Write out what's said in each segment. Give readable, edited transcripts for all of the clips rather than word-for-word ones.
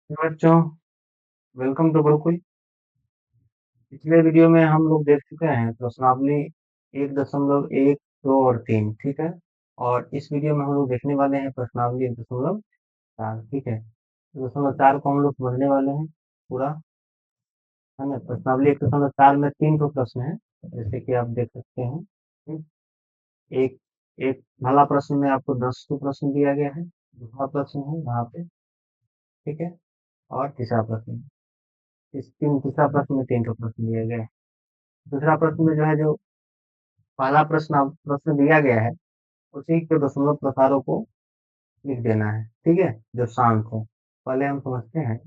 बच्चों, welcome to Gurukul. पिछले video में हम लोग देख चुके हैं प्रश्नावली 1.1, 2 और 3, ठीक है। और इस वीडियो में हम लोग देखने वाले हैं प्रश्नावली 1.4, ठीक है। 1.4 को हम लोग समझने वाले हैं पूरा, है ना। प्रश्नावली 1.4 में 3 प्रश्न है, जैसे कि आप देख सकते हैं। एक एक पहला प्रश्न में आपको 10 प्रश्न दिया गया है, दूसरा प्रश्न है वहाँ पे, ठीक है। और तीसरा प्रश्न, तीसरा प्रश्न में 3 प्रश्न दिए गए हैं। दूसरा प्रश्न में जो है, जो पहला प्रश्न दिया गया है, उसी के दशमलव प्रकारों को लिख देना है, ठीक है, जो शांत है। पहले हम समझते हैं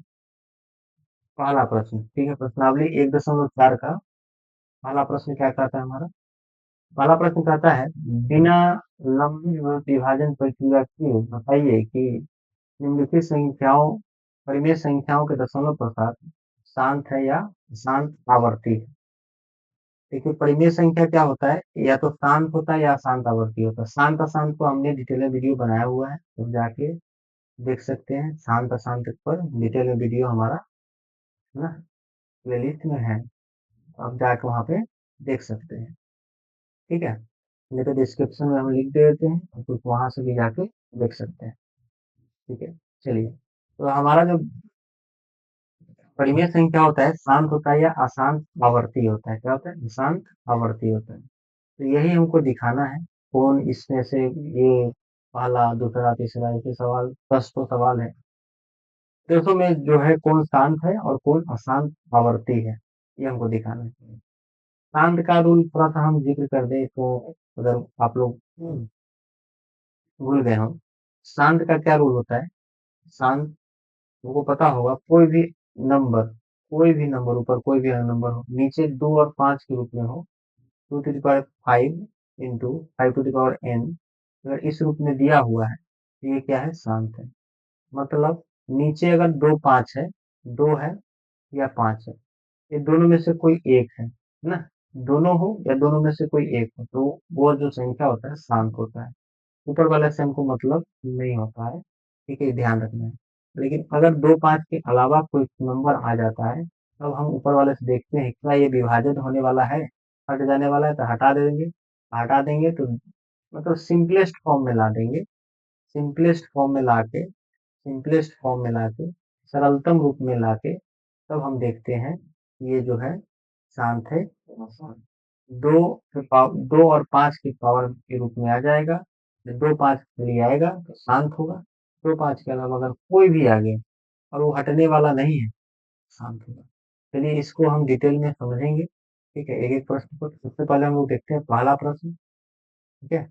पहला प्रश्न, ठीक है। प्रश्नावली 1.4 का पहला प्रश्न क्या कहता है हमारा? पहला प्रश्न कहता है, बिना लंबी विभाजन प्रक्रिया के बताइए कि निम्नलिखित संख्याओं परिमेय संख्याओं के दशमलव प्रकार शांत है या अशांत आवर्ती है। देखिए, परिमेय संख्या क्या होता है? या तो शांत होता है या अशांत आवर्ती होता है। शांत अशांत को हमने डिटेल में वीडियो बनाया हुआ है, तो जाके देख सकते हैं। शांत अशांत पर डिटेल में वीडियो हमारा, है ना, प्लेलिस्ट में है, तो आप जाके वहाँ पे देख सकते हैं, ठीक है। नहीं तो डिस्क्रिप्शन में हम लिख दे देते हैं, और कुछ वहाँ से भी जाके देख सकते हैं, ठीक है। चलिए, तो हमारा जो परिमेय संख्या होता है, शांत होता है या अशांत आवर्ती होता है? क्या होता है? अशांत आवर्ती होता है। तो यही हमको दिखाना है। कौन इसमें से, ये पहला, दूसरा, तीसरा, ऐसे सवाल 10 तो सवाल है। 300 में जो है कौन शांत है और कौन अशांत आवर्ती है, ये हमको दिखाना है। शांत का रूल थोड़ा सा हम जिक्र कर दें, तो अगर आप लोग भूल गए हो, शांत का क्या रूल होता है? शांत, तुमको पता होगा, कोई भी नंबर ऊपर कोई भी नंबर हो, नीचे 2 और 5 के रूप में हो, 2 to the power 5 into 5 to the power n, अगर इस रूप में दिया हुआ है, तो ये क्या है? शांत है। मतलब नीचे अगर 2 5 है, 2 है या 5 है, ये दोनों में से कोई एक है ना। दोनों हो या दोनों में से कोई एक हो, तो वो जो संख्या होता है शांत होता है। ऊपर वाले से हमको मतलब नहीं होता है, ठीक है, ध्यान रखना है। लेकिन अगर 2 5 के अलावा कोई नंबर आ जाता है, तब हम ऊपर वाले से देखते हैं क्या ये विभाजन होने वाला है, हट जाने वाला है, तो हटा देंगे। हटा देंगे तो मतलब सिंपलेस्ट फॉर्म में ला देंगे। सिंपलेस्ट फॉर्म में लाके सिंपलेस्ट फॉर्म में लाके सरलतम रूप में लाके तब हम देखते हैं कि ये जो है शांत है या अशांत। 2 और 5 की पावर के रूप में आ जाएगा। जब 2 5 के लिए आएगा तो शांत होगा। 2 5 के अलावा अगर कोई भी आ गया और वो हटने वाला नहीं है, शांत होगा। चलिए, इसको हम डिटेल में समझेंगे, ठीक है, एक एक प्रश्न को। सबसे पहले हम लोग देखते हैं पहला प्रश्न, ठीक है।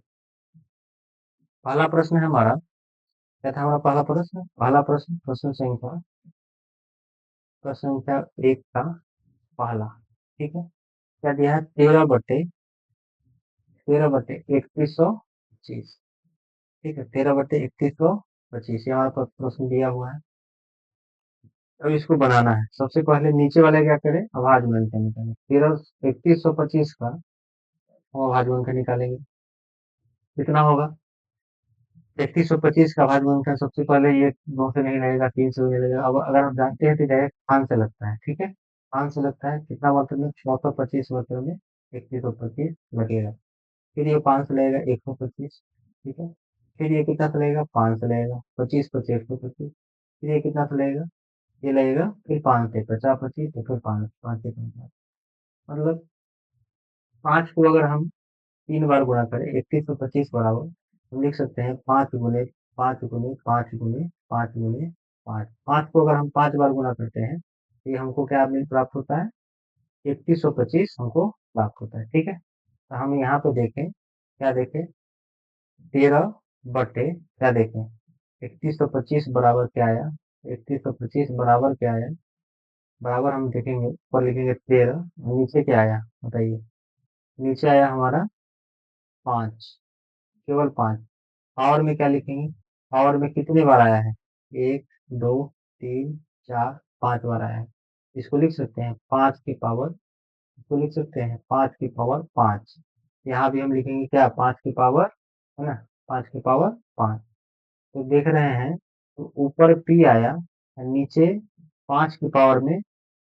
पहला प्रश्न है हमारा, क्या था हमारा पहला प्रश्न? प्रश्न संख्या 1 का पहला, ठीक है। क्या दिया है? 13/3125, ठीक है। 13/3125, ये हमारे पास प्रश्न दिया हुआ है। अब इसको बनाना है। सबसे पहले नीचे वाले क्या करें? अभाज्य का निकालें। 3125 का हम अभाज्य का निकालेंगे। कितना होगा? 3125 का अभाज्य का सबसे पहले ये 2 से नहीं लगेगा, 3 से नहीं लगेगा। अब अगर आप जानते हैं तो डायरेक्ट 5 से लगता है, ठीक है। 5 से लगता है, कितना मतलब में? 625 मतलब में 3125 लगेगा। फिर ये 5 से लगेगा 125, ठीक है। फिर ये कितना से लगेगा? 5 से लगेगा, 25 25 125। फिर ये कितना से लगेगा? ये लगेगा फिर 5 से 50 25, तो फिर 5 5 से 50, मतलब 5 को अगर हम 3 बार गुणा करें, 3125 बराबर हम लिख सकते हैं 5 गुने 5 गुने 5 गुने 5 गुने 5। 5 को अगर हम 5 बार गुणा करते हैं, तो ये हमको क्या मिल प्राप्त होता है? 3125 हमको प्राप्त होता है, ठीक है। तो हम यहाँ पे देखें, क्या देखें? 13 क्या देखें? 3125 बराबर क्या आया? 3125 बराबर क्या आया? बराबर हम देखेंगे, ऊपर लिखेंगे 13, नीचे क्या आया बताइए? नीचे आया हमारा 5, केवल 5। पावर में क्या लिखेंगे? पावर में कितने बार आया है? 1 2 3 4 5 बार आया है। इसको लिख सकते हैं 5 की पावर, इसको लिख सकते हैं 5 की पावर 5। यहाँ भी हम लिखेंगे क्या? 5 की पावर, है ना, 5 की पावर 5। तो देख रहे हैं, तो ऊपर p आया, नीचे 5 की पावर में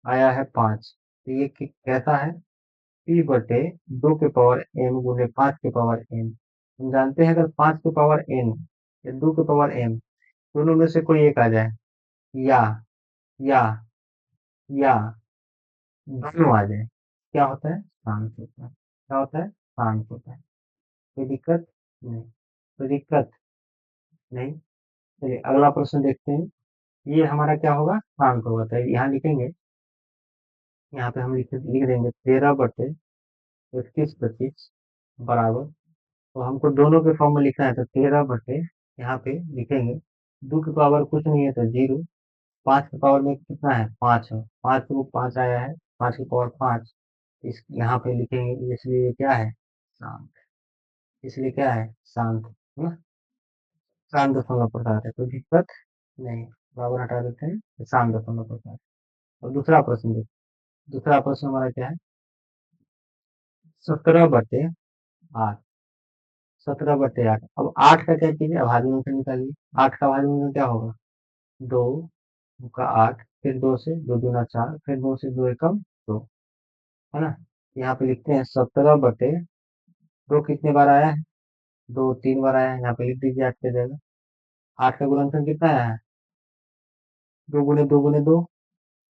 आया है 5, तो ये कैसा है? p बटे 2 के पावर m गुने 5 के पावर n। हम जानते हैं अगर 5 के पावर n या 2 के पावर m दोनों में से कोई एक आ जाए, या या या दोनों आ जाए, क्या होता है? शांत होता है। क्या होता है? शांत होता है। कोई दिक्कत नहीं, कोई दिक्कत नहीं। चलिए अगला प्रश्न देखते हैं। ये हमारा क्या होगा? शांत होगा। तो यहाँ लिखेंगे, यहाँ पे हम लिख देंगे 13/21/25 बराबर, तो हमको दोनों के फॉर्म में लिखना है, तो 13 बटे यहाँ पे लिखेंगे 2 की पावर कुछ नहीं है तो 0, 5 की पावर में कितना है? 5 है, 5 को 5 आया है, 5 की पावर 5, इस यहाँ पे लिखेंगे, इसलिए ये क्या है? शांत। इसलिए क्या है? शांत है ना। शांत दशमलव प्रकार है, कोई दिक्कत नहीं। बराबर हटा देते हैं, तो शांत दशमलव प्रकार। और दूसरा प्रश्न देखिए, दूसरा प्रश्न हमारा क्या है? 17/8। 17/8। अब 8 का क्या कीजिए? अभाज्य मूल्य निकालिए। 8 का अभाज्य मूल्य क्या होगा? 2 का 8, फिर 2 से 2 दूना 4, फिर 2 से 2 एकम 2, है ना। यहाँ पे लिखते हैं 17/2 कितने बार आया है? 2 3 बार आया है, यहाँ पे लिख दीजिए 8 के जगह। 8 का गुणनफल कितना आया है? 2 गुने 2 गुने 2।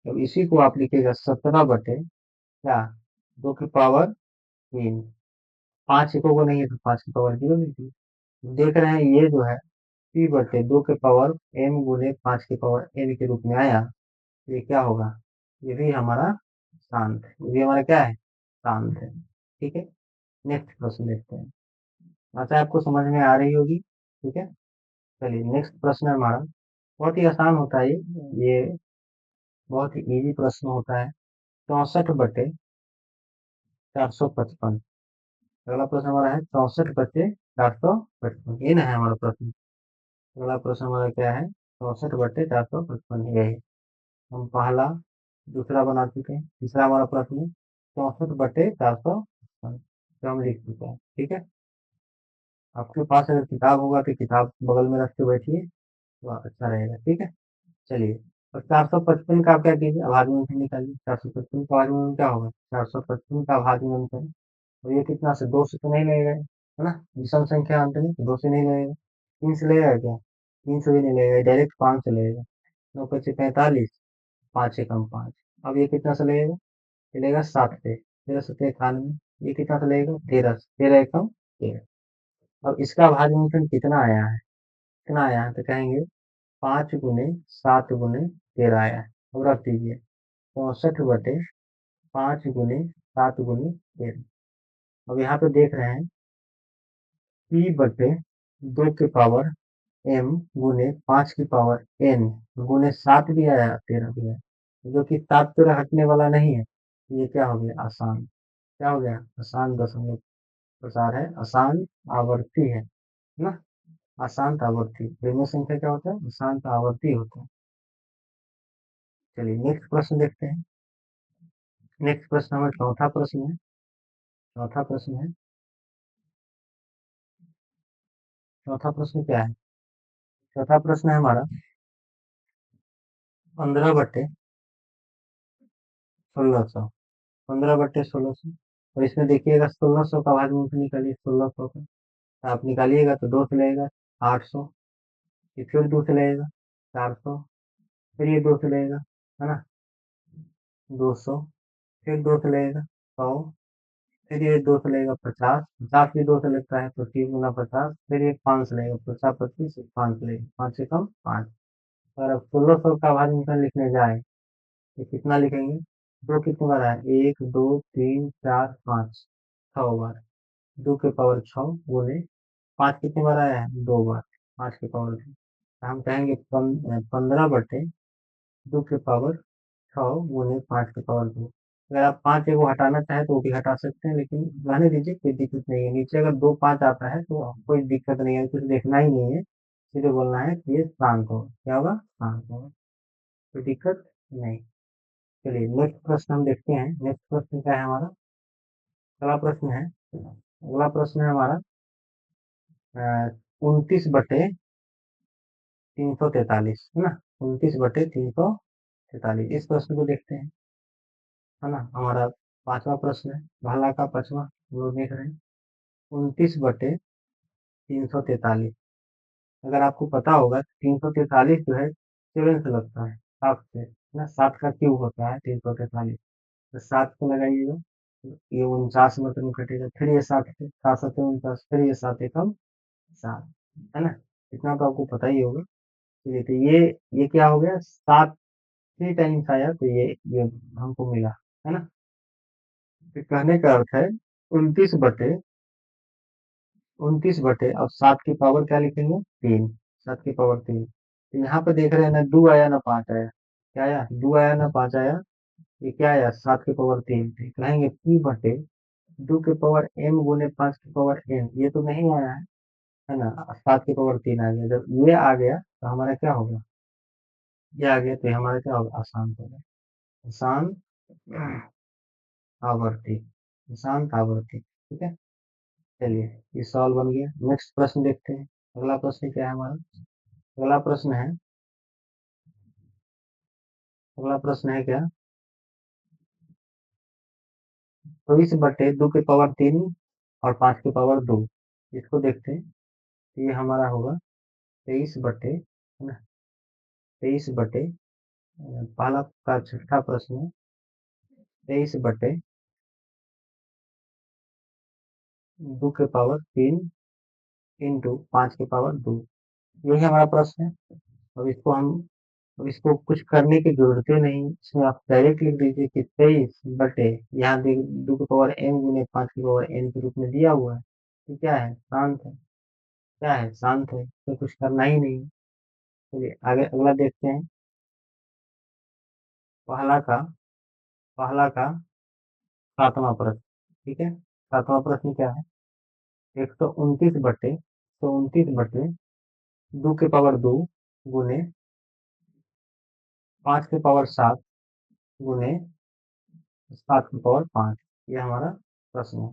तो इसी को आप लिखिएगा 17 क्या? 2 की पावर 3। 5 एकों को नहीं है तो 5 की पावर 0 मिलती है। देख रहे हैं ये जो है p/2 के पावर m गुने 5 की पावर n के रूप में आया, ये क्या होगा? ये भी हमारा शांत है। ये भी हमारा क्या है? शांत है। ठीक है। नेक्स्ट प्रश्न देखते हैं। आशा है आपको समझ में आ रही होगी। ठीक है। चलिए नेक्स्ट प्रश्न है हमारा, बहुत ही आसान होता है ये बहुत ही इजी प्रश्न होता है। 64/455। अगला प्रश्न हमारा है 64/455, ये ना है हमारा प्रश्न। अगला प्रश्न हमारा क्या है? 64/455, ये है। हम पहला दूसरा बना चुके हैं, तीसरा हमारा प्रश्न है 64/455, तो हम लिख चुके हैं। ठीक है। आपके पास अगर किताब होगा तो किताब बगल में रख के बैठिए, तो अच्छा रहेगा। ठीक है। चलिए, और 455 का आप क्या कीजिए? अभाज्य गुणनफल निकालिए। 455 का अभाज्य गुणनफल क्या होगा? 455 का अभाज्य गुणनफल, और ये कितना से? 2 से तो नहीं लगेगा, है ना। विषम संख्या अंत में, तो 2 से नहीं लगेगा। 3 से लगेगा क्या? 3 से भी नहीं लगेगा, डायरेक्ट 5 से लगेगा। 9×5 = 45, 5 एकम 5। अब ये कितना से लगेगा? चलेगा 7 से, 13×7 = 91। ये कितना से लगेगा? 13 से, 13 एकम 13। अब इसका अभाज्य गुणनफल कितना आया है? कितना आया है? तो कहेंगे 5 × 7 × 13 आया है। अब रख दीजिए 64/5 × 7 × 13। अब यहाँ पे देख रहे हैं p/2 के पावर m गुने 5 की पावर n गुने 7 भी आया, 13 भी आया, जो कि 7 13 हटने वाला नहीं है। ये क्या हो गया? आसान। क्या हो गया? आसान दशमलव प्रसार है, आसान आवर्ती है ना। अशांत आवर्ती, ऋणात्मक संख्या क्या होता है? अशांत आवर्ती होता है। चलिए नेक्स्ट प्रश्न देखते हैं। नेक्स्ट प्रश्न हमारा चौथा प्रश्न है। चौथा प्रश्न है, चौथा प्रश्न क्या है? चौथा प्रश्न है हमारा 15/1600। 15/1600, और इसमें देखिएगा 1600 का भाग मुझे निकालिए। 1600 का आप निकालिएगा तो 2 से लगेगा 800, फिर 2 से लगेगा 400, फिर ये 2 से लगेगा, है ना, 200, फिर 2 से लगेगा 100, फिर ये 2 से लगेगा 50, 50 भी 2 से लगता है तो 3 × 50, फिर ये 5 से लगेगा 50 25, 5 से लगेगा, 5 से कम 5। और अब 1600 का भाग लिखने जाए तो कितना लिखेंगे? 2 कितनी बार आया? 1 2 3 4 5, 6 बार। 2 के पावर 6 गुने 5 कितनी बार आया है? 2 बार। 5 के पावर 2, हम कहेंगे 15/2 के पावर 6 गुने 5 के पावर 2। अगर आप 5 को हटाना चाहें तो वो भी हटा सकते हैं, लेकिन रहने दीजिए, कोई दिक्कत नहीं है। नीचे अगर 2 5 आता है तो कोई दिक्कत नहीं है, कुछ देखना ही नहीं है, सीधे बोलना है कि ये शांत होगा। क्या होगा? शांत होगा, कोई दिक्कत नहीं। चलिए नेक्स्ट प्रश्न हम देखते हैं। नेक्स्ट प्रश्न क्या है हमारा? अगला प्रश्न है, अगला प्रश्न है हमारा 29/343, है ना। 29/343। इस प्रश्न को देखते हैं, है ना। हमारा 5वां प्रश्न है, पहला का 5वां हम लोग देख रहे हैं। 29/343। अगर आपको पता होगा 343 जो है 7 से लगता है, 7 से, है ना। 7 का क्यूब होता है 343। तो 7 को लगाइएगा, ये 49 मतलब में कटेगा, फिर ये 7 से, 7 7 49, फिर ये 7 एकम 7, है ना। इतना तो आपको पता ही होगा। चलिए, तो ये क्या हो गया, 7 3 टाइम्स आया, तो ये हमको मिला, है ना। तो कहने का अर्थ है 29/29 अब 7 की पावर क्या लिखेंगे, 3, 7 की पावर 3। तो यहाँ पे देख रहे हैं ना 2 आया ना 5 आया, क्या आया, 2 आया ना 5 आया, ये क्या आया, 7 की पावर 3। कहेंगे P/2 की पावर m गुने 5 की पावर n, ये तो नहीं आया है ना। 7 की पावर 3 आ गया, जब ये आ गया तो हमारा क्या होगा, ये आ गया तो हमारा क्या होगा, अशांत होगा, अशांत आवर्ती, अशांत आवर्ती, ठीक है। चलिए, ये सवाल बन गया। नेक्स्ट प्रश्न देखते हैं, अगला प्रश्न क्या है हमारा। अगला प्रश्न है, अगला प्रश्न है क्या, 24/2 की पावर 3 और 5 की पावर 2, इसको देखते हैं। तो ये हमारा होगा 23 है ना, 23 पहला का छठा प्रश्न है, 23/2 के पावर 3 इंटू 5 के पावर 2, यही हमारा प्रश्न है। अब इसको कुछ करने की जरूरत ही नहीं, इसमें आप डायरेक्ट लिख दीजिए कि 23 यहाँ 2 की पावर n गुने 5 की पावर n के रूप में दिया हुआ है, तो क्या है, शांत है, क्या है, शांत है, तो कुछ करना ही नहीं है। चलिए आगे अगला देखते हैं। पहला का पहला का 7वां प्रश्न, ठीक है। 7वां प्रश्न क्या है, 129/2 2 के पावर 2 गुने 5 के पावर 7 गुने 7 की पावर 5, ये हमारा प्रश्न है।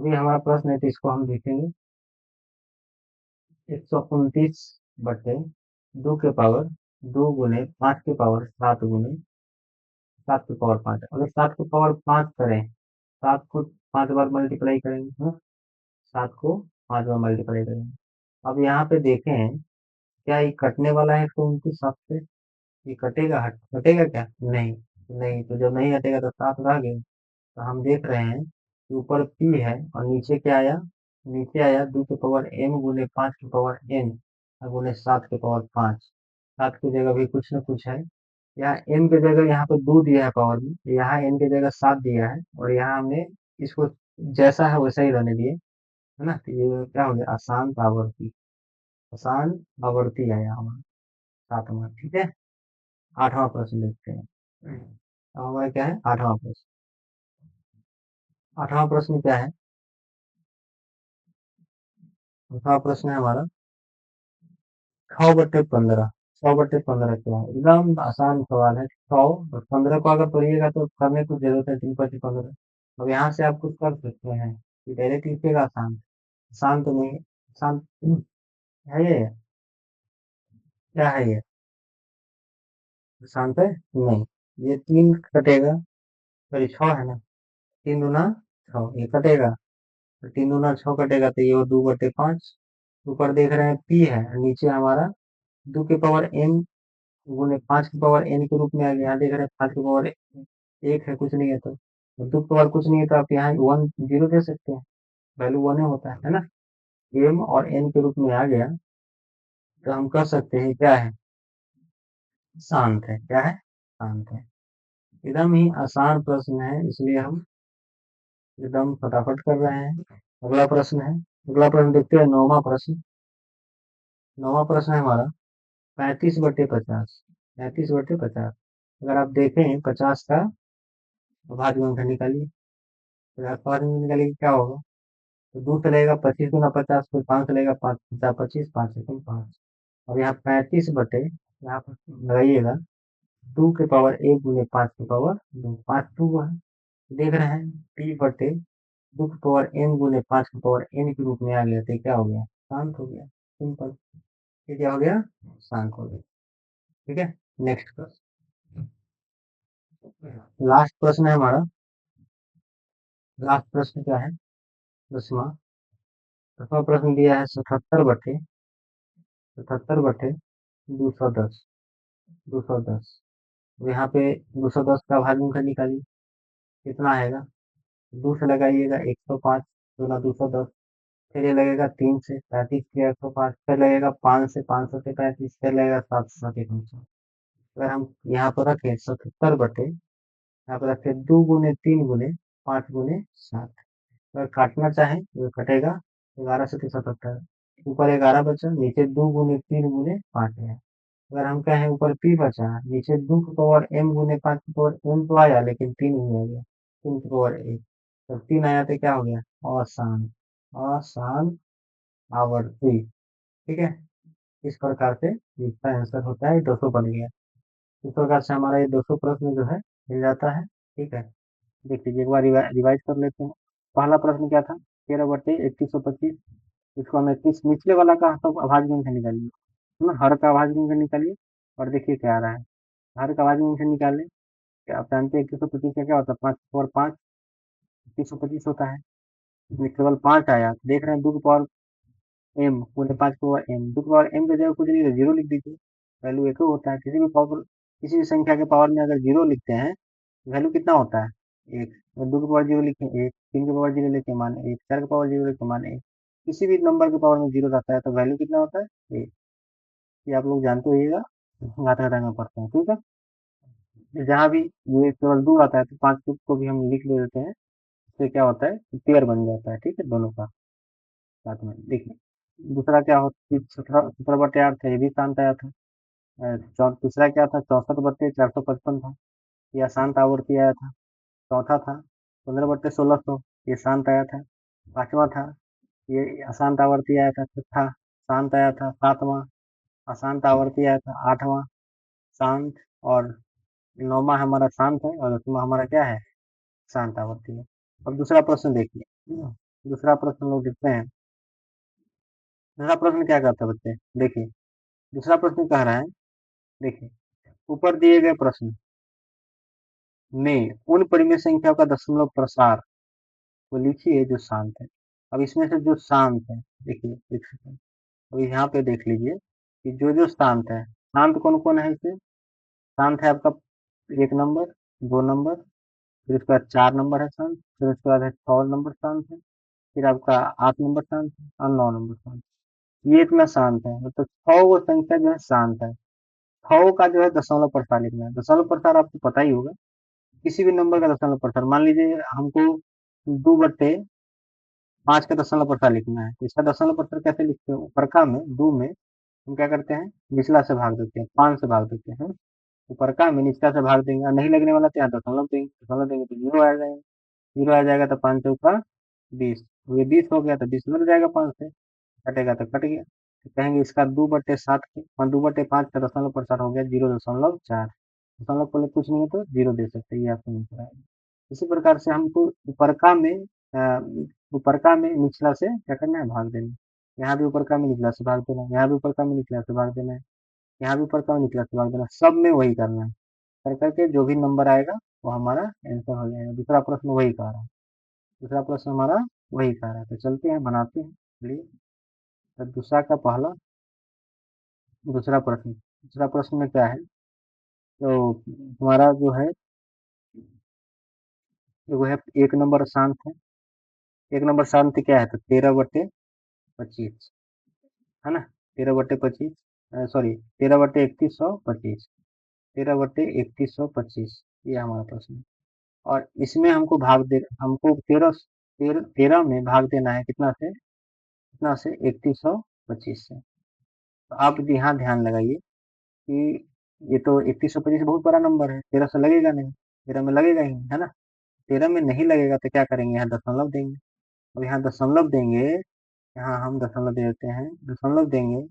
ये हमारा प्रश्न है, तो इसको हम लिखेंगे 129/2 के पावर 2 गुने 5 के पावर 7 गुने 7 की पावर 5। अगर 7 को पावर 5 करें, 7 को 5 बार मल्टीप्लाई करेंगे, है ना। 7 को 5 बार मल्टीप्लाई करेंगे। अब यहाँ पे देखें, क्या ये कटने वाला है 129 से, ये कटेगा, कटेगा क्या, नहीं, नहीं, तो जब नहीं हटेगा तो 7 रह गए। तो हम देख रहे हैं कि ऊपर P है और नीचे क्या आया, नीचे आया 2 की पावर m गुने 5 की पावर n गुने 7 की पावर 5। 7 की जगह भी कुछ न कुछ है, यहाँ m की जगह यहाँ पे 2 दिया है पावर में, यहाँ n की जगह 7 दिया है, और यहाँ हमने इसको जैसा है वैसा ही रहने दिए, है ना। तो ये क्या हो गया, अशांत आवर्ती, अशांत आवर्ती आया हमारा 7वां, ठीक है। 8वां प्रश्न देखते हैं। अब हमारा क्या है, 8वां प्रश्न। 8वां प्रश्न क्या है, 8वां प्रश्न है हमारा 6/15। 6/15 क्या है, एकदम आसान सवाल है। 6 और 15 को अगर पढ़िएगा तो करने की जरूरत है, 3/15। अब यहाँ से आप कुछ कर सकते हैं, कि डायरेक्ट लिखिएगा आसान, आसान तो नहीं, आसान है ये, क्या है ये, आसान है नहीं। ये 3 कटेगा, सॉरी 6 है ना, 3 दूना 6, ये कटेगा, तो 3 दूना 6 कटेगा, तो ये 2/5। ऊपर देख रहे हैं P है, नीचे हमारा 2 की पावर m गुने 5 की पावर n के रूप में आ गया। यहाँ देख रहे हैं 5 की पावर 1 है, कुछ नहीं है, तो 2 की पावर कुछ नहीं है, तो आप यहाँ 1 0 दे सकते हैं, वैल्यू 1 ही होता है ना। m और n के रूप में आ गया, तो हम कह सकते हैं क्या है, शांत है, क्या है, शांत है। एकदम ही आसान प्रश्न है, इसलिए हम एकदम फटाफट कर रहे हैं। अगला प्रश्न है, अगला प्रश्न देखते हैं, 9वां प्रश्न। 9वां प्रश्न है हमारा 35/50। 35/50, अगर आप देखें 50 का भाज्य निकालिए, 50 का भाज्य निकालिए क्या होगा, तो 2 चलेगा, 25 गुना 50, फिर 5 चलेगा, 5 50 25, 5 एकम 5। अब यहाँ 35 यहाँ पर लगाइएगा 2 के पावर 1 गुने 5 के पावर 2, 5 2 है, देख रहे हैं P/2 की पावर n गुने 5 की पावर n के रूप में आ गया, तो क्या हो गया, शांत हो गया, सिंपल। ये क्या हो गया, शांत हो गया, ठीक है। नेक्स्ट प्रश्न, लास्ट प्रश्न है हमारा। लास्ट प्रश्न क्या है? 10वां 10वां प्रश्न दिया है 77/210, 210। तो यहाँ पे 210 का भागफल निकालिए, कितना आएगा? 2 से लगाइएगा 105 गुना 210, फिर ये लगेगा 3 से 35 किया 105, फिर लगेगा 5 से 500 से 35, फिर लगेगा 7 से 500। अगर हम यहाँ पर रखें 77/, यहाँ पर रखें 2 गुने 3 गुने 5 गुने 7, अगर काटना चाहें तो कटेगा 11 से 77, ऊपर 11 बचा, नीचे 2 गुने 3 गुने 5 है। अगर हम कहें ऊपर पी बचा, नीचे 2 की पावर m गुने 5 की पावर m तो आया, लेकिन 3 नहीं आ गया, 3 की पावर 1, जब 3 आया तो क्या हो गया? अशांत, अशांत आवर्ती। ठीक है, इस प्रकार से इसका आंसर होता है 200 बन गया। इस प्रकार से हमारा ये 200 प्रश्न जो है मिल जाता है। ठीक है, देख लीजिए एक बार रिवाइज कर लेते हैं। पहला प्रश्न क्या था? 13/3125, इसको हम 21 निचले वाला का सब अभाज्य गुणनखंड निकालिए, है ना, हर का अभाज्य गुणनखंड निकालिए, और देखिए क्या आ रहा है। हर का अभाज्य गुणनखंड निकालें, क्या आप जानते हैं 2125 का क्या होता है? 5 पावर 5 2125 होता है, इसमें केवल 5 आया, देख रहे हैं 2 की पावर एम पूरे 5 की पावर एम, 2 की पावर एम की जगह कुछ नहीं, जीरो लिख दीजिए, वैल्यू एक होता है। किसी भी पावर, किसी भी संख्या के पावर में अगर जीरो लिखते हैं, वैल्यू कितना होता है? एक। और 2 की पावर जीरो लिखे 1, 3 की पावर जीरो लिखे मान 1, 4 की पावर जीरो लिखे मान 1, किसी भी नंबर के पावर में जीरो रहता है तो वैल्यू कितना होता है? 1। ये आप लोग जानते होइएगा, घाटा घटाना पड़ता है। ठीक है, जहाँ भी ये केवल 2 आता है तो 5 को भी हम लिख ले देते हैं, इससे क्या होता है? पेयर बन जाता है। ठीक है, दोनों का साथ में। देखिए दूसरा क्या होता है? 17/8 था, ये भी शांत आया था। तीसरा क्या था? 64/455 था, ये अशांत आवर्ती आया था। चौथा था 15/1600, ये शांत आया था। पांचवा था, ये अशांत आवर्ती आया था। छठा शांत आया था। सातवां अशांत आवर्ती आया था। आठवां शांत, और नौवां हमारा शांत है, और 10वां हमारा क्या है? शांत आवर्ती है। अब दूसरा प्रश्न देखिए, दूसरा प्रश्न लोग देखते हैं। दूसरा प्रश्न क्या कहता है बच्चे? देखिए दूसरा प्रश्न कह रहा है, देखिए ऊपर दिए गए प्रश्न में उन परिमेय संख्याओं का दशमलव प्रसार को लिखिए जो शांत है। अब इसमें से जो शांत है, देखिए एक सेकंड, अब यहाँ पे देख लीजिए कि जो जो शांत है, शांत कौन कौन है इसमें? शांत है आपका 1 नंबर, 2 नंबर, फिर उसके बाद 4 नंबर है शांत, फिर उसके बाद है 6 नंबर शांत है, फिर आपका 8 नंबर शांत है, और 9 नंबर शांत है। ये इतना शांत है, मतलब 6 वो संख्या जो है शांत है। 6 का जो है दशमलव प्रसार लिखना है। दशमलव प्रसार आपको पता ही होगा, किसी भी नंबर का दशमलव प्रसार, मान लीजिए हमको 2/5 का दशमलव प्रसार लिखना है, तो इसका दशमलव प्रसार कैसे लिखते हैं? ऊपर का में 2 में हम क्या करते हैं? निचला से भाग देते हैं, 5 से भाग देते हैं। ऊपर का में निचला से भाग देंगे, और नहीं लगने वाला तो यहाँ दशमलव देंगे, दशमलव देंगे तो जीरो आ जाएगा। जीरो आ जाएगा तो 5 चौका 20, ये 20 हो गया तो 20 लग जाएगा 5 से, कटेगा तो कट गया, तो कहेंगे इसका 2/7 और 2/5 का दशमलव प्रसार हो गया 0.4। दशमलव पहले कुछ नहीं है तो जीरो दे सकते हैं, ये आपको नहीं पता है। इसी प्रकार से हमको ऊपरका में ऊपरका में निचला से क्या करना है? भाग देना। यहाँ भी ऊपरका में निचला से भाग देना, यहाँ भी ऊपरका में निचला से भाग देना है, यहाँ भी ऊपरका में निचला से भाग देना, सब में वही करना है। कर करके जो भी नंबर आएगा वो हमारा आंसर हो जाएगा। दूसरा प्रश्न वही कह रहा है, दूसरा प्रश्न हमारा वही कह रहा है। तो चलते हैं बनाते हैं, चलिए। तो दूसरा प्रश्न में क्या है? तो हमारा जो है वो है 1 नंबर शांत है। 1 नंबर शांत क्या है? तो 13/25, है ना, 13/25, सॉरी 13/3125, 13/3125, ये हमारा प्रश्न है। और इसमें हमको 13 में भाग देना है, कितना से? 3125 से। तो आप यहाँ ध्यान लगाइए कि ये तो 3125 बहुत बड़ा नंबर है, 13 से लगेगा नहीं, 13 में लगेगा ही नहीं, है ना। 13 में नहीं लगेगा तो क्या करेंगे? यहाँ दशमलव देंगे। अब यहाँ दशमलव देंगे, यहाँ हम दशमलव दे देते हैं, दशमलव देंगे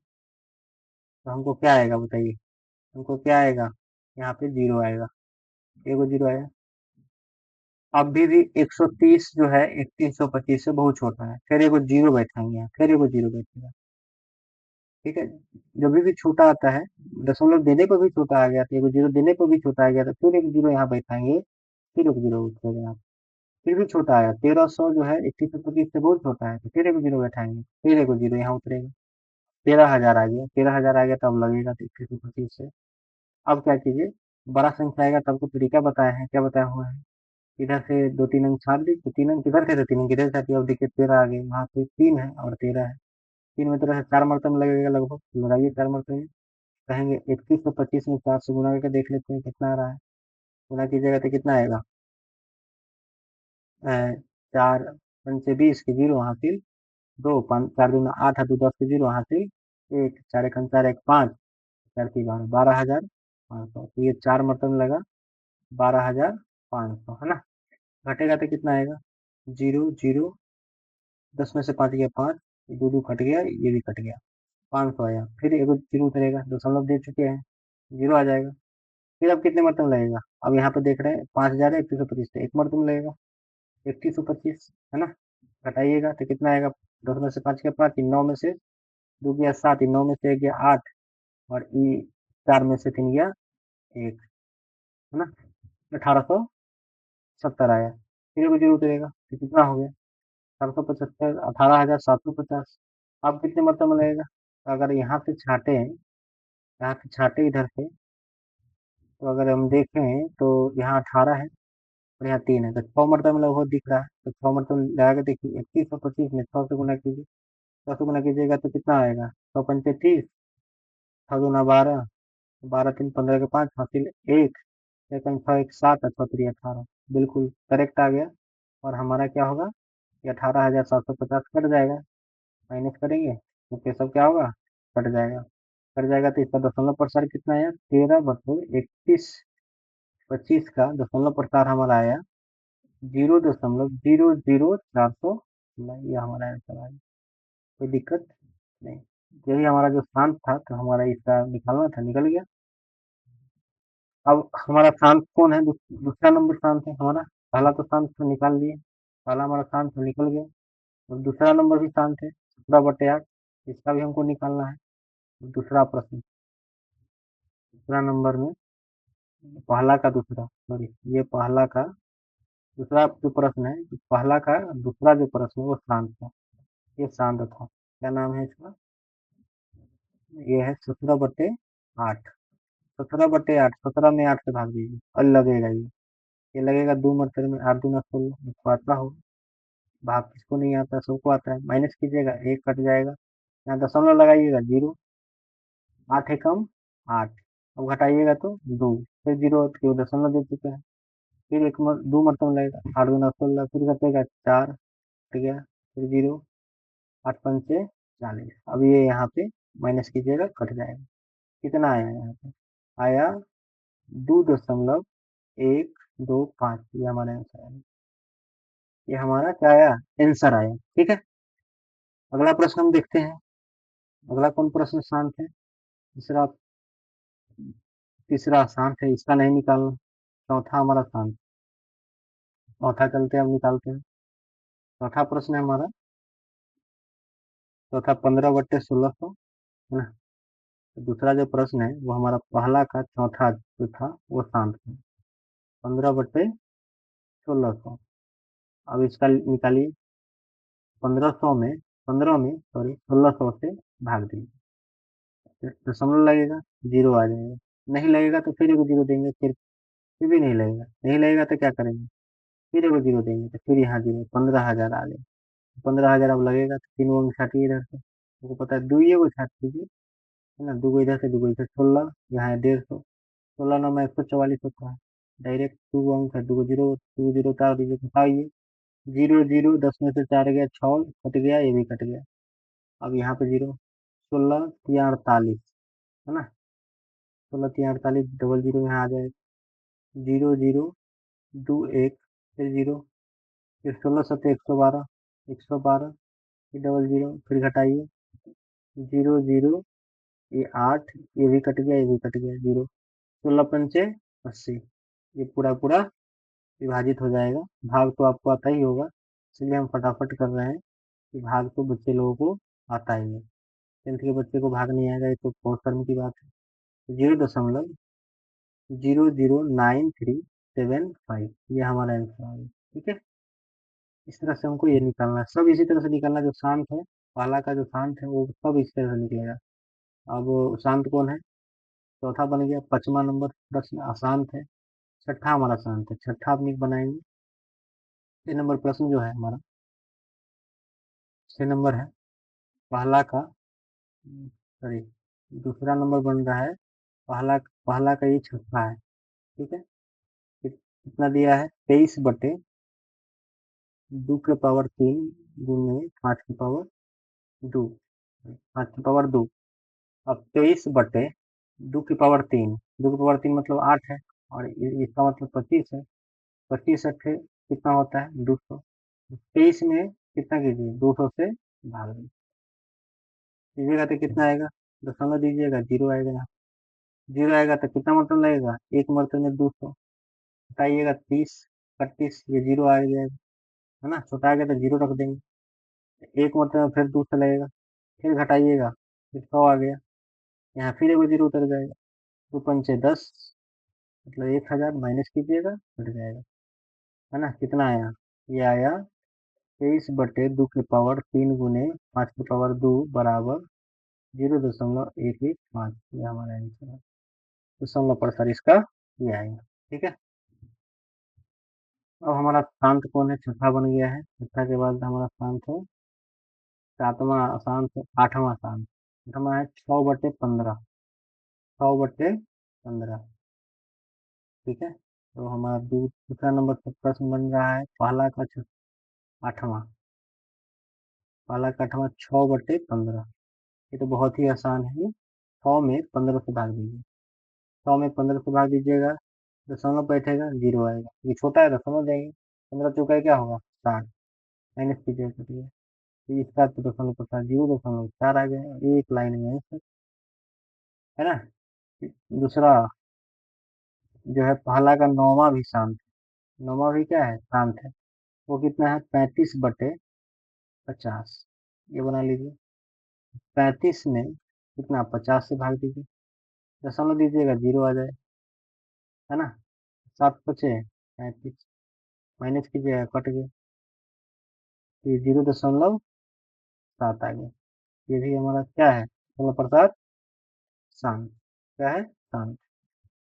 तो हमको क्या आएगा बताइए? हमको क्या आएगा? यहाँ पे जीरो आएगा, एगो जीरो आएगा। अभी भी 130 जो है 3125 से बहुत छोटा है, फिर एगो जीरो बैठाएंगे यहाँ, फिर एगो जीरो बैठेगा, ठीक है। जब भी छोटा आता है, दशमलव देने पर भी छोटा आ गया, तो एक जीरो देने पर भी छोटा आ गया, तो फिर एक जीरो यहाँ बैठाएंगे, फिर एक जीरो उठेगा यहाँ, फिर भी छोटा आया 1300 जो है 2125 से बहुत छोटा है, तो फिर एक जीरो बैठाएंगे, फिर एक जीरो यहाँ उतरेगा, 13,000 आ गया, 13,000 आ गया तब लगेगा 2125 से। अब क्या कीजिए, बड़ा संख्या आएगा तब को तरीका बताया है, क्या बताया हुआ है, इधर से दो तीन अंक छाट दी, तो तीन अंक किधर थे, तो तीन अंक इधर छाटिए, अब देखिए 13 आ गए, वहाँ पे 3 है और 13 है, 3 में 13 से 4 मरतब लगेगा लगभग, तो लगाइए 4 मरतब, कहेंगे 2125 में 4 से गुना करके देख लेते हैं कितना आ रहा है, गुना कीजिएगा तो कितना आएगा, 4 पंचे 20 के जीरो हासिल, दो पाँच 4 दूना 8 हाथों 10 के जीरो हासिल, एक 4 एक 4 एक 5, 4 की 12, 12,500, तो ये 4 मरतब लगा 12,500 है ना। घटेगा तो कितना आएगा, जीरो जीरो, 10 में से 5 गया 5, दो दो कट गया, ये भी कट गया, 500 आया, फिर एक जीरो उतरेगा, दशमलव दे चुके हैं, जीरो आ जाएगा, फिर अब कितने मरतब लगेगा, अब यहाँ पे देख रहे हैं 5,000 है 2125 से एक मरतब लगेगा, 2125 है ना। घटाइएगा तो कितना आएगा, 10 में से 5 गया 5, 9 में से 2 गया 7, 9 में से 1 गया 8, और ई 4 में से 3 गया 1, है ना, 1870 आया, फिर एक जीरो उतरेगा, तो कितना हो गया, 475, 18,750। अब कितने मरतब में लगेगा, तो अगर यहाँ से छाटे, यहाँ से छाटे इधर से, तो अगर हम देखें तो यहाँ 18 है और यहाँ 3 है, तो 6 मरतब में लगभग दिख रहा है, तो 6 मरतब लगा के देखिए, 2125 में 6 से गुना कीजिए, 6 से गुना कीजिएगा तो कितना आएगा, 6 पंचे 30, 6 दूना 12, 12 3 15 के 5 हासिल 1, सेकंड 6 1 7, 6 3 18, बिल्कुल करेक्ट आ गया, और हमारा क्या होगा, ये 18,750 कट जाएगा, माइनस करेंगे तो ये सब क्या होगा, कट जाएगा, कट जाएगा, तो इसका दशमलव प्रसार कितना आया, 13/2125 का दशमलव प्रसार हमारा आया 0.00400, ये हमारा आंसर आया, कोई दिक्कत नहीं, यही हमारा जो शांत था, तो हमारा इसका निकालना था, निकल गया। अब हमारा शांत कौन है, दूसरा नंबर शांत है हमारा, पहला तो शांत तो निकाल लिए, पहला हमारा शांत तो निकल गया, और दूसरा नंबर भी शांत है 17/8, इसका भी हमको निकालना है। दूसरा प्रश्न, दूसरा नंबर में पहला का दूसरा, सॉरी, ये पहला का दूसरा जो प्रश्न है, पहला का दूसरा जो प्रश्न है वो शांत था, ये शांत था, क्या नाम है इसका, ये है 17/8, 17/8, 17 में 8 से भाग दीजिए और लगेगा ये लगेगा 2 मरतबे में, 8 दूना 16, इसको आता हो, भाग किसको नहीं आता, सबको आता है, माइनस कीजिएगा 1 कट जाएगा, यहाँ दशमलव लगाइएगा 0, 8 एकम 8, अब घटाइएगा तो 2, फिर जीरो क्यों, दशमलव दे चुके हैं, फिर 2 मरतबा लगेगा, 8 दूना 16, फिर घटेगा 4, कट गया, फिर जीरो, 8 पंचे 40, अब ये यहाँ पे माइनस कीजिएगा, कट जाएगा, कितना आया यहाँ पे, आया 2.125, ये हमारा आंसर आया, ये हमारा क्या आया, आंसर आया, ठीक है। अगला प्रश्न हम देखते हैं, अगला कौन प्रश्न शांत है, तीसरा, तीसरा शांत है, इसका नहीं निकालना, चौथा हमारा शांत, चौथा चलते हैं, अब निकालते हैं, चौथा प्रश्न है हमारा, चौथा 15/1600 है ना, तो दूसरा जो प्रश्न है वो हमारा पहला का चौथा जो था वो शांत था, 15/1600, अब इसका निकालिए, 1500 में 15 में सॉरी 1600 से भाग दीजिए, दशमलव लगेगा, जीरो आ जाएगा, नहीं लगेगा तो फिर एक जीरो देंगे, फिर भी नहीं लगेगा, नहीं लगेगा तो क्या करेंगे, फिर एक जीरो देंगे, तो फिर यहाँ जीरो, 15,000 आ गए, 15,000 अब लगेगा, तो 3 वो छाटिए इधर से, आपको पता है 2 को छाट दीजिए, है ना, 2 इधर से 2 इधर, 16, यहाँ है 150, 16 में 144 होता है, डायरेक्ट 2 अंक है, 2 जीरो, 2 जीरो उतार दीजिए, घटाइए, जीरो जीरो, 10 में से 4 गया 6, कट गया, ये भी कट गया, अब यहाँ पे जीरो, 16 3 48, है ना, 16 3 48, डबल जीरो यहाँ आ जाएगा, जीरो जीरो 2 1, फिर जीरो, फिर 16 7 112, 112, फिर डबल जीरो, फिर घटाइए, जीरो जीरो, ये 8, ये भी कट गया, ये भी कट गया, जीरो, 16 पंचे 80, ये पूरा पूरा विभाजित हो जाएगा, भाग तो आपको आता ही होगा, इसलिए हम फटाफट कर रहे हैं कि भाग तो बच्चे लोगों को आता ही है, 10th के बच्चे को भाग नहीं आएगा, ये तो बहुत शर्म की बात है। 0.00937 ये हमारा आंसर है। ठीक है, इस तरह से हमको ये निकालना है, सब इसी तरह से निकालना, जो शांत है पहला का जो शांत है वो सब इस तरह से निकलेगा। अब शांत कौन है, चौथा बन गया। 5वां नंबर प्रश्न अशांत है, छठा हमारा शांत है, छठा अपनी बनाएंगे। 6 नंबर प्रश्न जो है हमारा, 6 नंबर है पहला का, सॉरी दूसरा नंबर बन रहा है, पहला पहला का ये छठा है। ठीक है, कितना दिया है, 23/2 के पावर 3 गुने 5 के पावर 2, 5 के पावर 2। अब 23/2 के पावर 3, 2 के पावर 3 मतलब 8 है, और इसका मतलब 25 है। 25 कितना होता है, 200। 23 में कितना कीजिए, 200 से भाग दीजिएगा तो कितना आएगा, दशमलव दीजिएगा, जीरो आएगा यहाँ। जीरो आएगा तो कितना मतलब लगेगा, एक मतलब में 200, हटाइएगा 30, 31, ये जीरो आ जाएगा, है ना, छोटा आ गया तो जीरो रख देंगे। एक मतलब में फिर 200 लगेगा, फिर घटाइएगा, फिर 100 आ गया, यहाँ फिर एगो जीरो उतर जाएगा। 2×5 = 10, मतलब 1000 माइनस कीजिएगा, कट जाएगा, है ना, कितना आया, ये आया 23/2 के पावर 3 गुने 5 के पावर 2 बराबर 0.115, ये हमारा आंसर है। दशमलव प्रसार इसका ये आएगा। ठीक है, अब हमारा शांत कौन है, छठा बन गया है। छठा के बाद हमारा शांत है, सातवां अशांत है, आठवां शांत। आठवां है 6/15, 6/15। ठीक है, तो हमारा दूसरा नंबर पर प्रश्न बन रहा है, आठवां, पहला का आठवां 6/15। ये तो बहुत ही आसान है, ये 100 में 15 से भाग दीजिए, 100 में 15 से भाग दीजिएगा, दशमलव बैठेगा, जीरो आएगा, ये छोटा है दशमलव देंगे, 15 चौका क्या होगा, 60, माइनस कीजिएगा, कटिए, तो इसका तो दशमलव प्रसार 0.4 आ गया, एक लाइन में आंसर, है ना। दूसरा जो है, पहला का नौवां भी शांत है, नौवां भी क्या है, शांत है, वो कितना है, 35/50, ये बना लीजिए। 35 में कितना, 50 से भाग दीजिए, दशमलव दीजिएगा, जीरो आ जाए, है ना, 7×5 = 35, माइनस कीजिएगा, कट गया, तो ये 0.7 आ गया, ये भी हमारा क्या है, दशमलव प्रसार शांत, क्या है, शांत,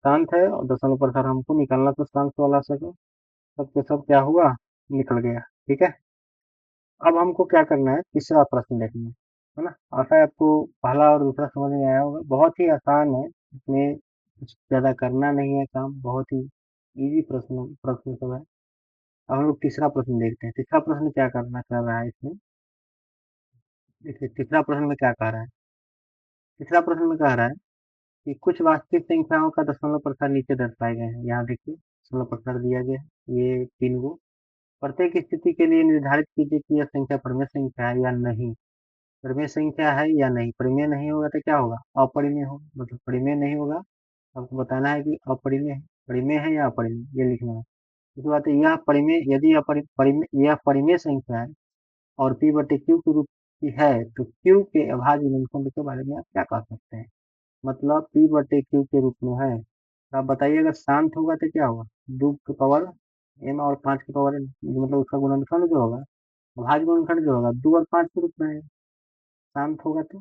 शांत है, और दशमलव प्रसार हमको निकालना तो शांत वाला से, तो सब के सब क्या हुआ, निकल गया। ठीक है, अब हमको क्या करना है, तीसरा प्रश्न देखना है ना। आशा है आपको पहला और दूसरा समझ में आया होगा, बहुत ही आसान है, इसमें कुछ ज्यादा करना नहीं है काम, बहुत ही इजी प्रश्न प्रश्न सब है। अब हम लोग तीसरा प्रश्न देखते हैं, तीसरा प्रश्न क्या करना कर रहा है इसमें, देखिए तीसरा प्रश्न में क्या कह रहा है, तीसरा प्रश्न में कह रहा है कि कुछ वास्तविक संख्याओं का दशमलव प्रसार नीचे दर्शाए गए हैं, यहाँ देखिए दशमलव प्रसार दिया गया है, ये 3 गो, प्रत्येक स्थिति के लिए निर्धारित कीजिए कि यह संख्या परिमेय संख्या है या नहीं। परिमेय संख्या है या नहीं, परिमेय नहीं होगा तो क्या होगा, अपरिमेय होगा, मतलब परिमेय नहीं होगा, आपको बताना है कि अपरिमेय है, परिमेय है या अपरिमेय, ये लिखना है। इसके बाद यह परिमेय, यदि यह परिमेय संख्या है और P/Q के रूप की है, तो Q के अभाज्य गुणनखंड के बारे में आप क्या कह सकते हैं, मतलब P/Q के रूप में है, तो आप बताइए, अगर शांत होगा तो क्या होगा, 2 के पावर m और 5 के पावर n, मतलब उसका गुणनखंड जो होगा, अभाज्य गुणनखंड जो होगा 2 और 5 के रूप में है, शांत होगा तो,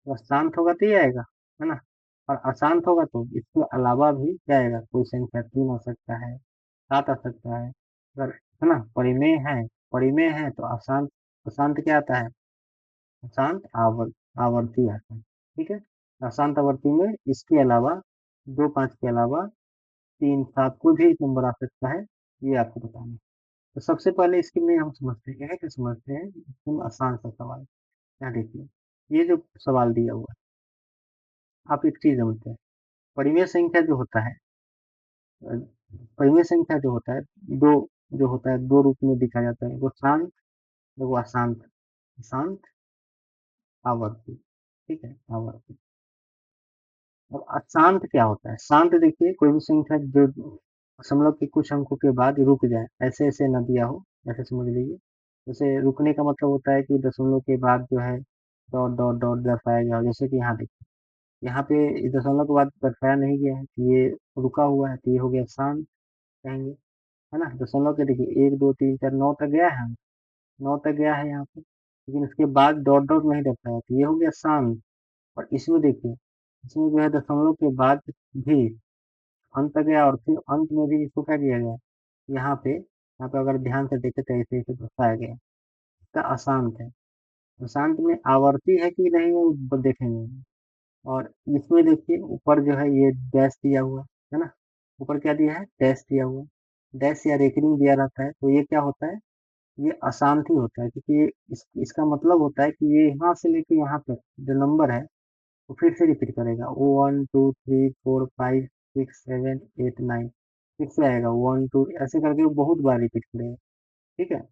अगर शांत होगा तो ये आएगा, है ना, और अशांत होगा तो इसके अलावा भी क्या आएगा, कोई संख्या 3 आ सकता है, 7 आ सकता है, अगर, है ना, परिमेय है, परिमेय है तो अशांत, अशांत क्या आता है, अशांत आवर्ती आता है। ठीक है, अशांत आवर्ती में इसके अलावा 2 5 के अलावा 3 7 कोई भी नंबर आ सकता है, ये आपको बताना है। तो सबसे पहले इसके में हम समझते हैं, क्या समझते हैं, एकदम आसान सा सवाल, क्या देखिए, ये जो सवाल दिया हुआ है, आप एक चीज समझते हैं, परिमेय संख्या जो होता है, अ, परिमेय संख्या जो होता है, दो, जो होता है दो रूप में दिखा जाता है, वो शांत, वो अशांत, शांत आवर्ती। ठीक है, आवर्ती। अब अशांत क्या होता है, शांत देखिए, कोई भी संख्या जो दशमलव के कुछ अंकों के बाद रुक जाए, ऐसे ऐसे न दिया हो, ऐसे समझ लीजिए, जैसे रुकने का मतलब होता है कि दशमलव के बाद जो है डॉट डॉट डॉट दर्शाया गया हो, जैसे कि यहाँ देखिए, यहाँ पे इस दशमलव के बाद दर्शाया नहीं गया है, तो ये रुका हुआ है, तो ये हो गया शांत कहेंगे, है ना। दशमलव के देखिए 1 2 3 4 9 तक गया है, 9 तक गया है यहाँ पे, लेकिन उसके बाद डॉट डॉट नहीं दर्शाया, तो ये हो गया शांत। और इसमें देखिए, इसमें जो है दशमलव के बाद भी अंत तक गया, और फिर अंत में भी इसको क्या किया गया, यहाँ पे अगर ध्यान से देखे तो ऐसे ऐसे दर्शाया गया, इसका अशांत है। अशांत में आवर्ती है कि नहीं वो देखेंगे। और इसमें देखिए ऊपर जो है ये डैश दिया हुआ है ना, ऊपर क्या दिया है, डैश दिया हुआ है, डैश या रेखनी दिया रहता है, तो ये क्या होता है, ये अशांत ही होता है, क्योंकि ये इसका मतलब होता है कि ये यहाँ से लेके यहाँ तक जो नंबर है वो फिर से रिपीट करेगा, 1 2 3 4 5 6 7 8 9, फिर से आएगा 1 2, ऐसे करके वो बहुत बार रिपीट करेगा। ठीक है,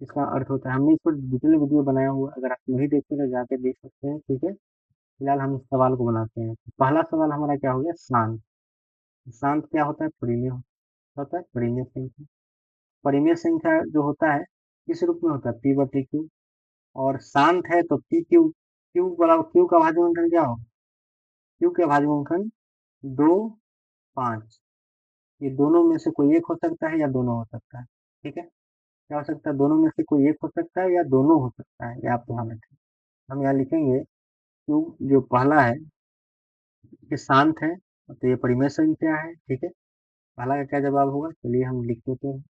इसका अर्थ होता है, हमने इस पर डिटेल वीडियो बनाया हुआ है, अगर आप नहीं देखते तो जाके देख सकते हैं। ठीक है, फिलहाल हम इस सवाल को बनाते हैं। पहला सवाल हमारा क्या हो गया, शांत। शांत क्या होता है, परिमेय होता है, परिमेय संख्या। परिमेय संख्या जो होता है किस रूप में होता है, पी बटे क्यू। और शांत है तो पी क्यू, क्यू बराबर क्यू का भाज्य क्या होगा, क्यू का भाज्य 2 5, ये दोनों में से कोई एक हो सकता है या दोनों हो सकता है। ठीक है, क्या हो सकता है, दोनों में से कोई एक हो सकता है या दोनों हो सकता है, ये आप ध्यान रखें। हम यहाँ लिखेंगे क्यू जो पहला है ये शांत है, तो ये परिमेय संख्या है। ठीक है, पहला का क्या जवाब होगा, चलिए हम लिख देते हैं।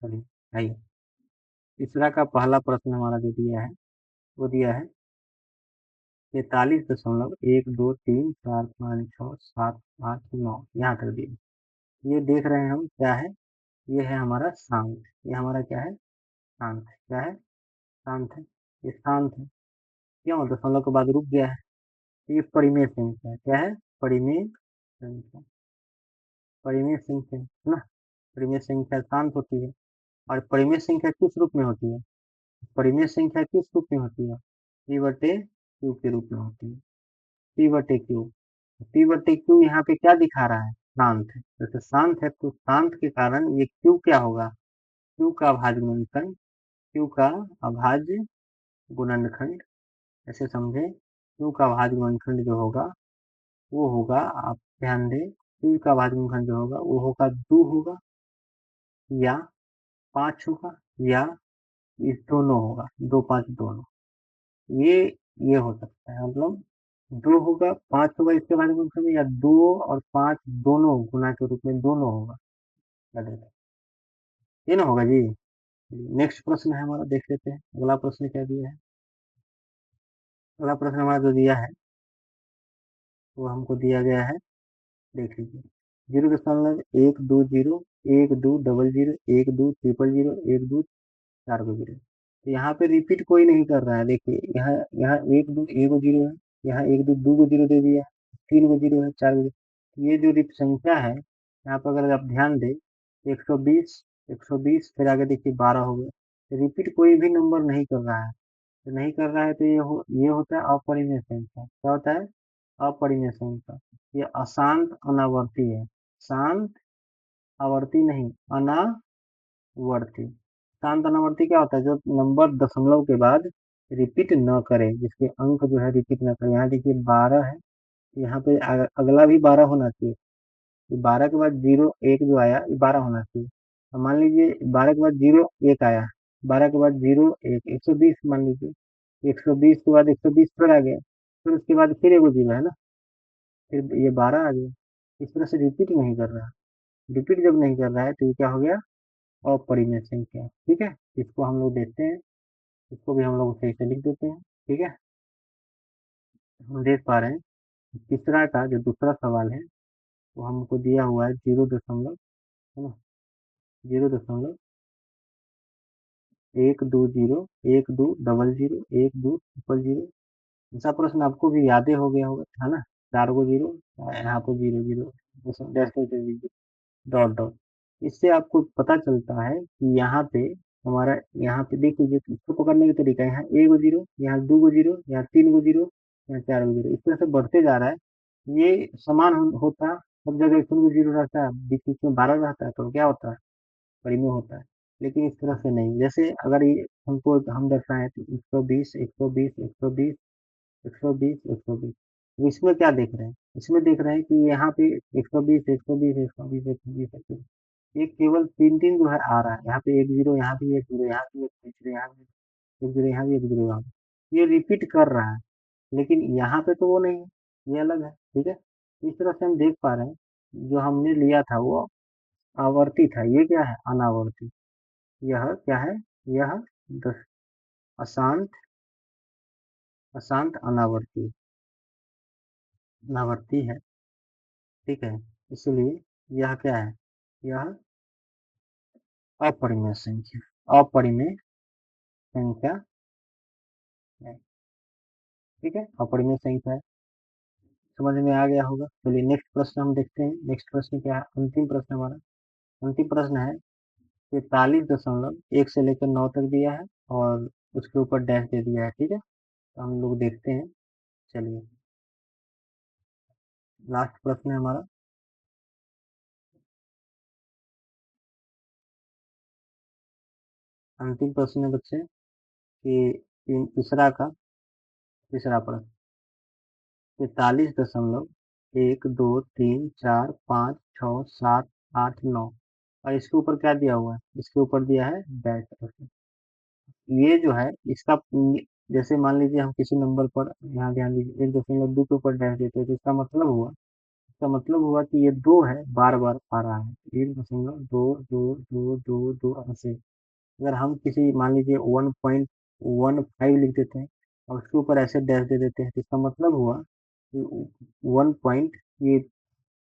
चलिए आइए, तीसरा का पहला प्रश्न हमारा जो दिया है वो दिया है 43.1 2 3 4 5 6 7 8 9, यहाँ तक दिए। ये देख रहे हैं हम क्या है, ये है हमारा शांत, ये हमारा क्या है, शांत है। क्या है, शांत है, ये शांत है। क्यों, दशमलव के बाद रुक गया है, ये परिमेय संख्या है। क्या है, परिमेय संख्या, परिमेय संख्या है ना। परिमेय संख्या शांत होती है। और परिमेय संख्या किस रूप में होती है, परिमेय संख्या किस रूप में होती है, पी बटे क्यू के रूप में होती है। पी बटे क्यू, पी बटे क्यू यहाँ पे क्या दिखा रहा है, शांत है, जैसे शांत है तो शांत के कारण ये क्यू क्या होगा, क्यू का अभाज्य गुणनखंड, क्यू का अभाज्य गुणनखंड, ऐसे समझे, क्यू का अभाज्य गुणनखंड जो होगा वो होगा, आप ध्यान दें, क्यू का अभाज्य गुणनखंड जो होगा वो होगा 2 होगा या 5 होगा, या इस दोनों होगा, 2 5 दोनों, ये ये हो सकता है, मतलब 2 होगा 5 होगा इसके बारे में समझे, या 2 और 5 दोनों गुना के रूप में दोनों होगा, क्या देखें, ये ना होगा जी। नेक्स्ट प्रश्न है हमारा, देख लेते हैं अगला प्रश्न क्या दिया है। अगला प्रश्न हमारा जो दिया है वो हमको दिया गया है, देख लीजिए, 0.1 2 0 1 2 0 0 1 2 0 4 को 0, तो यहाँ पे रिपीट कोई नहीं कर रहा है। देखिए यहाँ यहाँ 1 2 1 0 है, यहाँ 1 2 2 को 0 दे दिया, 3 को 0 है, 4 को 0, ये जो संख्या है यहाँ पर अगर आप ध्यान दें, 120 120 फिर आगे देखिए 12 हो गया, तो रिपीट कोई भी नंबर नहीं कर रहा है, तो नहीं कर रहा है, तो ये होता है अपरिमेय संख्या। क्या होता है, अपरिमेय संख्या। ये अशांत अनावर्ती है, शांत आवर्ती नहीं, अनावर्ती। शांत अनावर्ती क्या होता है, जो नंबर दशमलव के बाद रिपीट न करे, जिसके अंक जो है रिपीट न करे। यहाँ देखिए 12 है, यहाँ पे अगला भी 12 होना चाहिए, 12 के बाद 0 1 जो आया ये 12 होना चाहिए। अब मान लीजिए 12 के बाद 0 1 आया, 12 के बाद 0 1 120 मान लीजिए, 120 के बाद 120 फिर आ गया, फिर उसके बाद फिर एगो 0 है ना, फिर ये 12 आ गया। इस तरह से रिपीट नहीं कर रहा, रिपीट जब नहीं कर रहा है तो ये क्या हो गया, अपरिमेय संख्या। ठीक है, इसको हम लोग देखते हैं, इसको भी हम लोग सही से लिख देते हैं। ठीक है, हम देख पा रहे हैं तीसरा का जो दूसरा सवाल है वो हमको दिया हुआ है 0 दशमलव, है ना, 0.1 2 0 1 2 0 0 1 2 0 0, ऐसा प्रश्न आपको भी यादें हो गया होगा, है ना, 4 को 0, यहाँ पे 0 0 डैश कर दीजिए, डॉट डॉट। इससे आपको पता चलता है कि यहाँ पे हमारा, यहाँ पे देख लीजिए इसको पकड़ने का तरीका है, यहाँ 1 को 0, यहाँ 2 को 0, यहाँ 3 को 0, यहाँ 4 को 0, इस तरह से बढ़ते जा रहा है। ये समान होता सब जगह एक भी जीरो रहता है, बीच बीच में 12 रहता है, तो क्या होता है, परिमेय होता है। लेकिन इस तरह से नहीं, जैसे अगर ये हमको हम दर्शाएं तो 120 120 120 120 120, तो इसमें क्या देख रहे हैं, इसमें देख रहे हैं कि यहाँ पे 120 120 120 120 ये केवल तीन तीन जो है आ रहा है, यहाँ पे एक जीरो, यहाँ भी एक जीरो, यहाँ भी एक जीरो, यहाँ भी एक जीरो, यहाँ भी एक जीरो, यहाँ पे ये रिपीट कर रहा है। लेकिन यहाँ पे तो वो नहीं है, ये अलग है, ठीक है। इस तरह से हम देख पा रहे हैं जो हमने लिया था वो आवर्ती था, ये क्या है, अनावर्ती। यह क्या है, यह दस अशांत, अशांत अनावर्ती, अनावर्ती है, ठीक है। इसलिए यह क्या है, यह अपरिमेय संख्या, अपरिमेय संख्या है, ठीक है, अपरिमेय संख्या है। समझ में आ गया होगा। चलिए नेक्स्ट प्रश्न हम देखते हैं। नेक्स्ट प्रश्न क्या है, अंतिम प्रश्न हमारा, अंतिम प्रश्न है 43.1 से लेकर 9 तक दिया है और उसके ऊपर डैश दे दिया है, ठीक है। तो हम लोग देखते हैं। चलिए लास्ट प्रश्न है हमारा, अंतिम प्रश्न है बच्चे कि तीसरा का तीसरा प्रश्न 43.1 2 3 4 5 6 7 8 9 और इसके ऊपर क्या दिया हुआ है, इसके ऊपर दिया है डैश। ये जो है इसका जैसे मान लीजिए हम किसी नंबर पर, यहाँ ध्यान दीजिए, 1.2 के ऊपर डैश देते हैं, तो इसका मतलब हुआ कि ये दो है, बार बार आ रहा है, 1.2 2 2 2 2 ऐसे। अगर हम किसी मान लीजिए 1.15 लिख देते हैं और उसके ऊपर ऐसे डैश दे देते हैं, तो इसका मतलब हुआ कि 1 पॉइंट, ये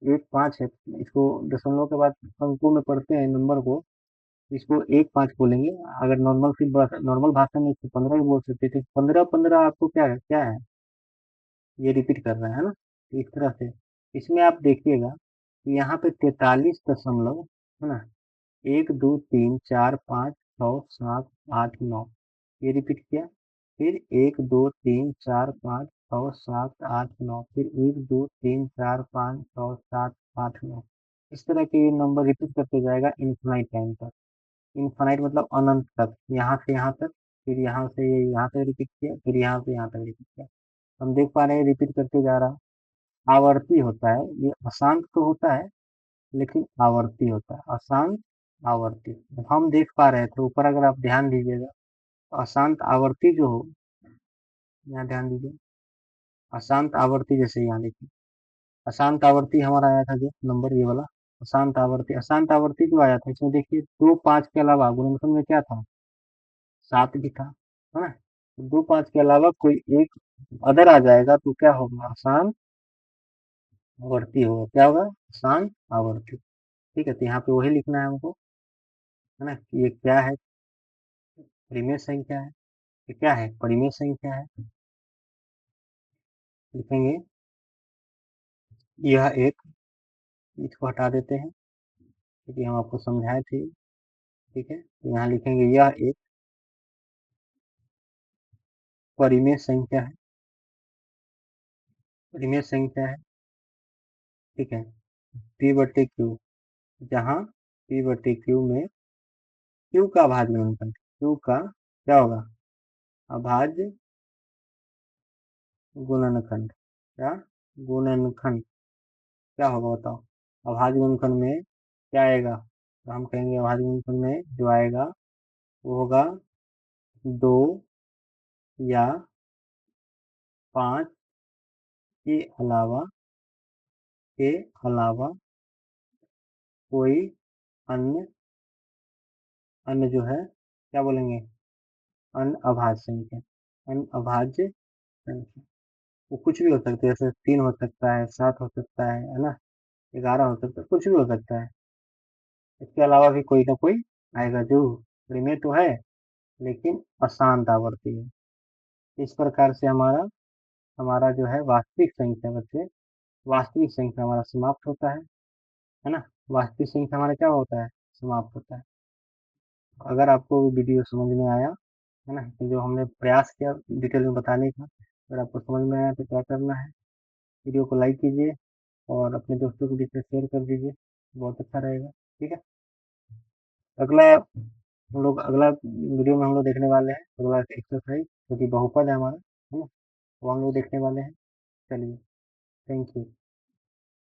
1 5 है, इसको दशमलव के बाद अंकों में पढ़ते हैं नंबर को, इसको 1 5 बोलेंगे। अगर नॉर्मल भाषा में इसको 15 भी बोल सकते थे। 15 15 आपको क्या है, क्या है, ये रिपीट कर रहा है ना, तो इस तरह से इसमें आप देखिएगा कि यहाँ पे 43 दशमलव, है ना, 1 2 3 4 5 6 7 8 9, ये रिपीट किया। फिर 1 2 3 4 5 6 7 8 9, फिर 1 2 3 4 5 6 7 8 9, इस तरह के ये नंबर रिपीट करते जाएगा इनफाइनाइट टाइम तक। इनफाइनाइट मतलब अनंत तक, यहाँ से यहाँ तक, फिर यहाँ से ये यहाँ तक रिपीट किया, फिर यहाँ से यहाँ तक रिपीट किया। हम देख पा रहे हैं रिपीट करते जा रहा है। आवर्ती होता है ये, अशांत तो होता है लेकिन आवर्ती होता है, अशांत आवर्ती। हम देख पा रहे थे तो ऊपर अगर आप ध्यान दीजिएगा, तो अशांत आवर्ती जो हो, यहाँ ध्यान दीजिए, अशांत आवर्ती जैसे यहाँ देखिए, अशांत आवर्ती हमारा आया था जो नंबर ये वाला, अशांत आवर्ती जो आया था, इसमें देखिए 2 5 के अलावा गुणनखंड में क्या था, 7 भी था, है ना। 2 5 के अलावा कोई एक अदर आ जाएगा तो क्या होगा, अशांत आवर्ती होगा, क्या होगा, अशांत आवर्ती। ठीक है, तो यहाँ पे वही लिखना है हमको, है ना, कि ये क्या है, परिमेय संख्या है। ये क्या है, परिमेय संख्या है। लिखेंगे यह एक, इसको हटा देते हैं क्योंकि हम आपको समझाए थे, ठीक है। तो यहाँ लिखेंगे यह एक परिमेय संख्या है, परिमेय संख्या है, ठीक है। पी बटे क्यू, जहाँ पी बटे क्यू में क्यू का अभाज्य गुणनखंड, क्यू का क्या होगा, अभाज्य गुणनखंड, क्या, गुणनखंड क्या होगा बताओ। अभाज्य गुणनखंड में क्या आएगा, तो हम कहेंगे अभाज्य गुणनखंड में जो आएगा वो होगा 2 या 5 के अलावा, के अलावा कोई अन्य, अन्य जो है क्या बोलेंगे, अन्य अभाज्य संख्या, अन्य अभाज्य संख्या। वो कुछ भी हो सकता है, जैसे 3 हो सकता है, 7 हो सकता है ना, 11 हो सकता है, कुछ भी हो सकता है। इसके अलावा भी कोई ना कोई आएगा जो परिमेय तो है लेकिन अशांत आवर्ती है। इस प्रकार से हमारा हमारा जो है वास्तविक संख्या बच्चे, वास्तविक संख्या हमारा समाप्त होता है ना। वास्तविक संख्या हमारा क्या होता है, समाप्त होता है। अगर आपको वीडियो समझ में आया, है ना, तो जो हमने प्रयास किया डिटेल में बताने का, अगर आपको समझ में आया तो क्या करना है, वीडियो को लाइक कीजिए, और अपने दोस्तों के बीच में शेयर कर दीजिए, बहुत अच्छा रहेगा, ठीक है? अगला अगला वीडियो में हम लोग देखने वाले हैं, अगला एक्सरसाइज़ जो कि बहुपद है हमारा, है ना? वो हम लोग देखने वाले हैं। चलिए, थैंक यू।